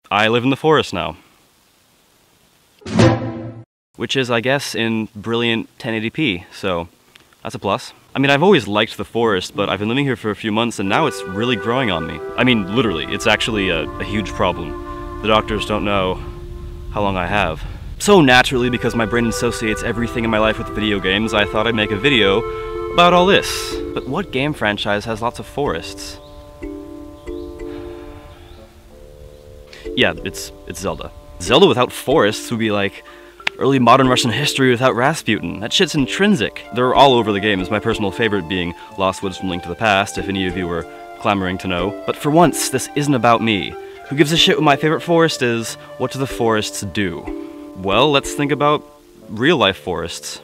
I live in the forest now. Which is, I guess, in brilliant 1080p, so that's a plus. I mean, I've always liked the forest, but I've been living here for a few months and now it's really growing on me. I mean, literally, it's actually a huge problem. The doctors don't know how long I have. So naturally, because my brain associates everything in my life with video games, I thought I'd make a video about all this. But what game franchise has lots of forests? Yeah, it's Zelda. Zelda without forests would be like early modern Russian history without Rasputin. That shit's intrinsic. They're all over the games, my personal favorite being Lost Woods from Link to the Past, if any of you were clamoring to know. But for once, this isn't about me. Who gives a shit what my favorite forest is? What do the forests do? Well, let's think about real-life forests.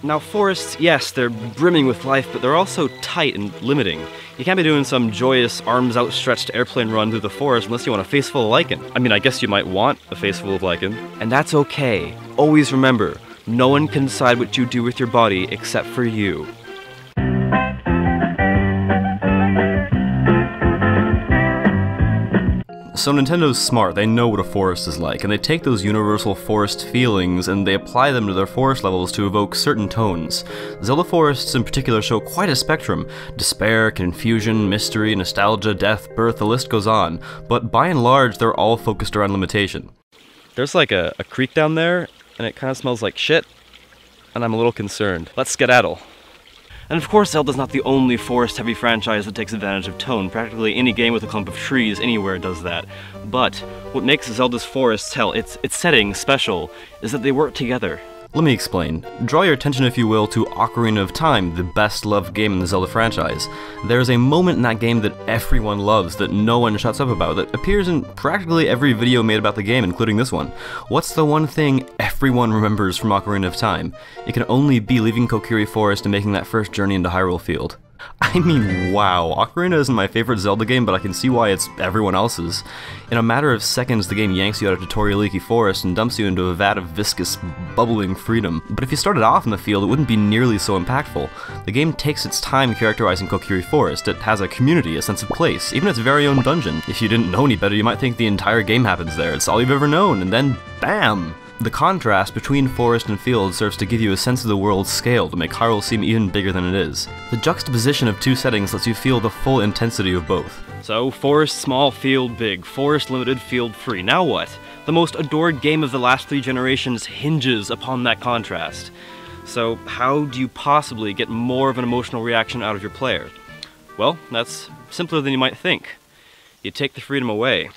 Now forests, yes, they're brimming with life, but they're also tight and limiting. You can't be doing some joyous, arms outstretched airplane run through the forest unless you want a face full of lichen. I mean, I guess you might want a face full of lichen. And that's okay. Always remember, no one can decide what you do with your body except for you. So Nintendo's smart, they know what a forest is like, and they take those universal forest feelings and they apply them to their forest levels to evoke certain tones. Zelda forests in particular show quite a spectrum. Despair, confusion, mystery, nostalgia, death, birth, the list goes on. But by and large, they're all focused around limitation. There's like a creek down there, and it kind of smells like shit, and I'm a little concerned. Let's skedaddle. And of course, Zelda's not the only forest-heavy franchise that takes advantage of tone. Practically any game with a clump of trees anywhere does that. But what makes Zelda's forests, hell, its setting special, is that they work together. Let me explain. Draw your attention, if you will, to Ocarina of Time, the best-loved game in the Zelda franchise. There's a moment in that game that everyone loves, that no one shuts up about, that appears in practically every video made about the game, including this one. What's the one thing everyone remembers from Ocarina of Time? It can only be leaving Kokiri Forest and making that first journey into Hyrule Field. I mean, wow, Ocarina isn't my favorite Zelda game, but I can see why it's everyone else's. In a matter of seconds, the game yanks you out of tutorial leaky forest and dumps you into a vat of viscous, bubbling freedom. But if you started off in the field, it wouldn't be nearly so impactful. The game takes its time characterizing Kokiri Forest. It has a community, a sense of place, even its very own dungeon. If you didn't know any better, you might think the entire game happens there. It's all you've ever known, and then BAM! The contrast between forest and field serves to give you a sense of the world's scale to make Hyrule seem even bigger than it is. The juxtaposition of two settings lets you feel the full intensity of both. So, forest small, field big, forest limited, field free. Now what? The most adored game of the last 3 generations hinges upon that contrast. So, how do you possibly get more of an emotional reaction out of your player? Well, that's simpler than you might think. You take the freedom away.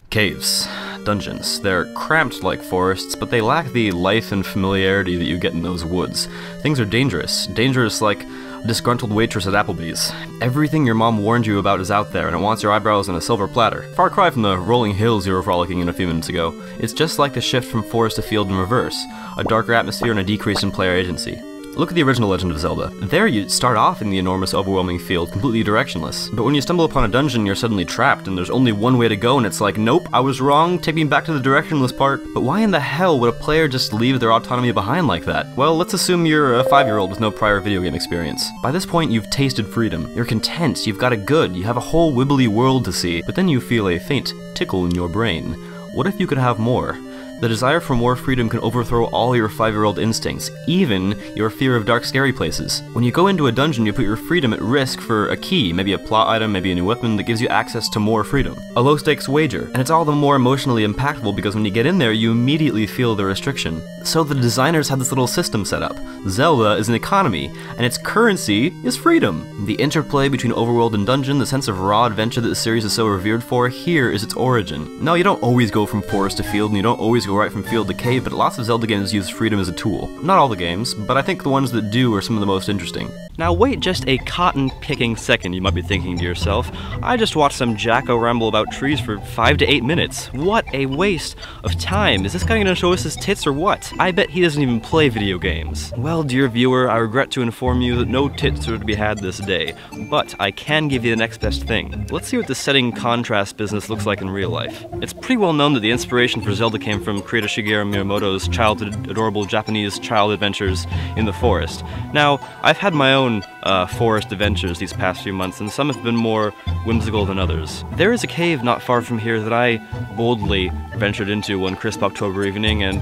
Caves. Dungeons. They're cramped like forests, but they lack the life and familiarity that you get in those woods. Things are dangerous. Dangerous like a disgruntled waitress at Applebee's. Everything your mom warned you about is out there, and it wants your eyebrows on a silver platter. Far cry from the rolling hills you were frolicking in a few minutes ago. It's just like the shift from forest to field in reverse. A darker atmosphere and a decrease in player agency. Look at the original Legend of Zelda. There you start off in the enormous overwhelming field, completely directionless. But when you stumble upon a dungeon, you're suddenly trapped, and there's only one way to go, and it's like, nope, I was wrong, take me back to the directionless part. But why in the hell would a player just leave their autonomy behind like that? Well, let's assume you're a 5-year-old with no prior video game experience. By this point, you've tasted freedom. You're content, you've got it good, you have a whole wibbly world to see, but then you feel a faint tickle in your brain. What if you could have more? The desire for more freedom can overthrow all your 5-year-old instincts, even your fear of dark, scary places. When you go into a dungeon, you put your freedom at risk for a key, maybe a plot item, maybe a new weapon that gives you access to more freedom. A low-stakes wager, and it's all the more emotionally impactful because when you get in there, you immediately feel the restriction. So the designers have this little system set up. Zelda is an economy, and its currency is freedom. The interplay between overworld and dungeon, the sense of raw adventure that the series is so revered for, here is its origin. No, you don't always go from forest to field, and you don't always go right from field to cave, but lots of Zelda games use freedom as a tool. Not all the games, but I think the ones that do are some of the most interesting. Now wait just a cotton-picking second, you might be thinking to yourself. I just watched some jacko ramble about trees for 5 to 8 minutes. What a waste of time. Is this guy gonna show us his tits or what? I bet he doesn't even play video games. Well, dear viewer, I regret to inform you that no tits are to be had this day, but I can give you the next best thing. Let's see what the setting contrast business looks like in real life. It's pretty well known that the inspiration for Zelda came from from creator Shigeru Miyamoto's childhood, adorable Japanese child adventures in the forest. Now, I've had my own forest adventures these past few months, and some have been more whimsical than others. There is a cave not far from here that I boldly ventured into one crisp October evening, and,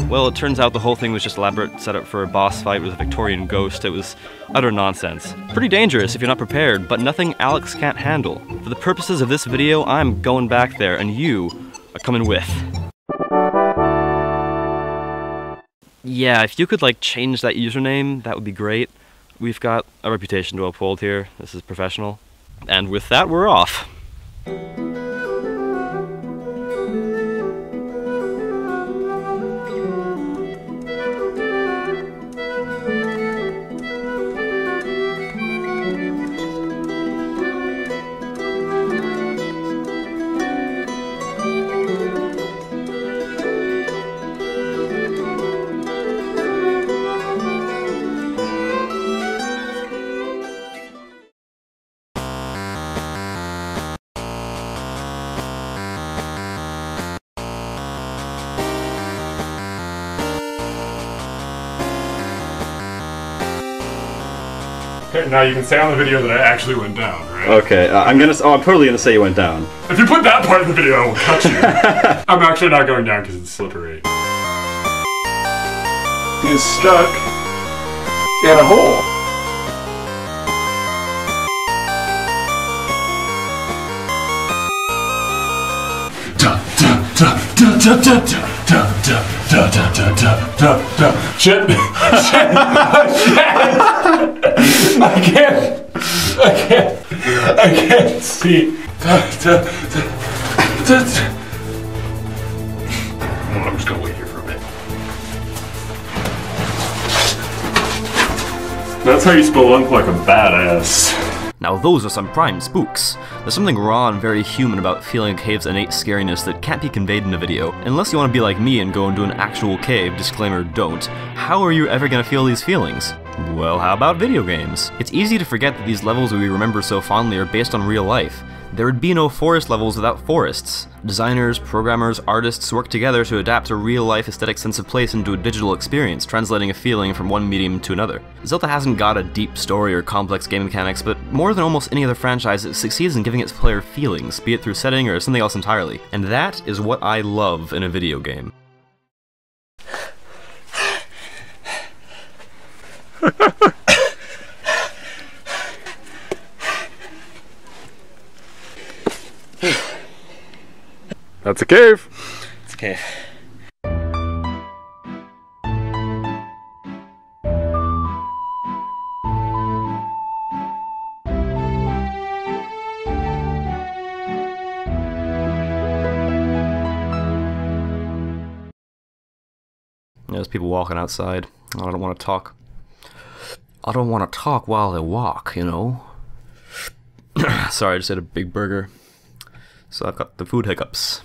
well, it turns out the whole thing was just elaborate setup for a boss fight with a Victorian ghost. It was utter nonsense. Pretty dangerous if you're not prepared, but nothing Alex can't handle. For the purposes of this video, I'm going back there, and you are coming with. Yeah, if you could, like, change that username, that would be great. We've got a reputation to uphold here. This is professional. And with that, we're off. Okay, now you can say on the video that I actually went down, right? Okay, I'm totally gonna say you went down. If you put that part of the video, I will cut you. I'm actually not going down because it's slippery. He's stuck in a hole. Shit! Shit! I can't see. I'm just gonna wait here for a bit. That's how you spelunk like a badass. Now those are some prime spooks. There's something raw and very human about feeling a cave's innate scariness that can't be conveyed in a video. Unless you want to be like me and go into an actual cave, disclaimer, don't. How are you ever gonna feel these feelings? Well, how about video games? It's easy to forget that these levels we remember so fondly are based on real life. There would be no forest levels without forests. Designers, programmers, artists work together to adapt a real-life aesthetic sense of place into a digital experience, translating a feeling from one medium to another. Zelda hasn't got a deep story or complex game mechanics, but more than almost any other franchise, it succeeds in giving its player feelings, be it through setting or something else entirely. And that is what I love in a video game. That's a cave. It's a cave. There's people walking outside. I don't want to talk. I don't want to talk while they walk, you know? Sorry, I just ate a big burger. So I've got the food hiccups.